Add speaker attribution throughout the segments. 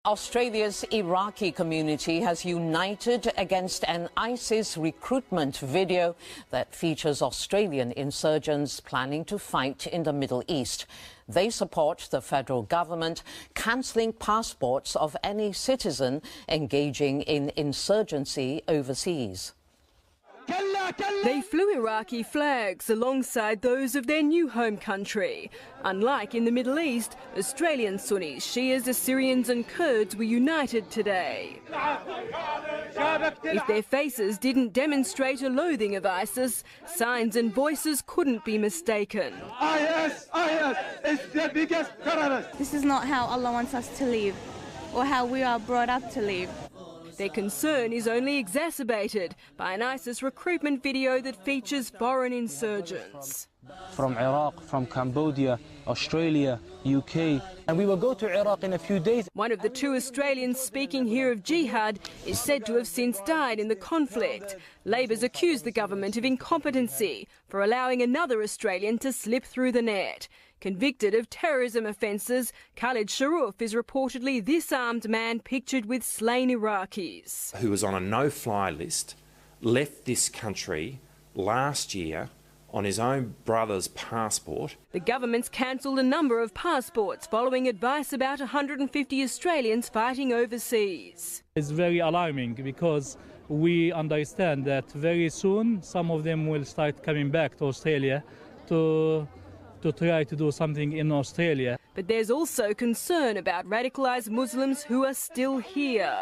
Speaker 1: Australia's Iraqi community has united against an ISIS recruitment video that features Australian insurgents planning to fight in the Middle East. They support the federal government cancelling passports of any citizen engaging in insurgency overseas.
Speaker 2: They flew Iraqi flags alongside those of their new home country. Unlike in the Middle East, Australian Sunnis, Shias, Assyrians and Kurds were united today. If their faces didn't demonstrate a loathing of ISIS, signs and voices couldn't be mistaken.
Speaker 3: IS is the biggest terrorist.
Speaker 4: This is not how Allah wants us to live or how we are brought up to live.
Speaker 2: Their concern is only exacerbated by an ISIS recruitment video that features foreign insurgents.
Speaker 5: From Iraq, from Cambodia, Australia, UK, and we will go to Iraq in a few days.
Speaker 2: One of the two Australians speaking here of jihad is said to have since died in the conflict. Labor's accused the government of incompetency for allowing another Australian to slip through the net. Convicted of terrorism offences, Khalid Sharoof is reportedly this armed man pictured with slain Iraqis.
Speaker 6: Who was on a no-fly list, left this country last year on his own brother's passport.
Speaker 2: The government's cancelled a number of passports following advice about 150 Australians fighting overseas.
Speaker 7: It's very alarming because we understand that very soon some of them will start coming back to Australia to try to do something in Australia.
Speaker 2: But there's also concern about radicalised Muslims who are still here.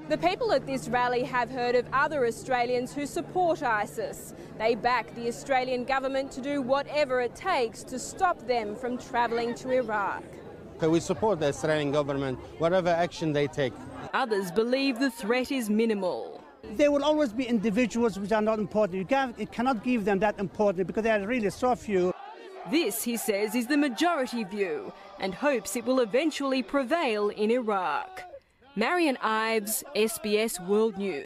Speaker 2: The people at this rally have heard of other Australians who support ISIS. They back the Australian government to do whatever it takes to stop them from travelling to Iraq.
Speaker 8: We support the Australian government, whatever action they take.
Speaker 2: Others believe the threat is minimal.
Speaker 9: There will always be individuals which are not important. You cannot give them that importance because they are really so few.
Speaker 2: This, he says, is the majority view and hopes it will eventually prevail in Iraq. Marian Ives, SBS World News.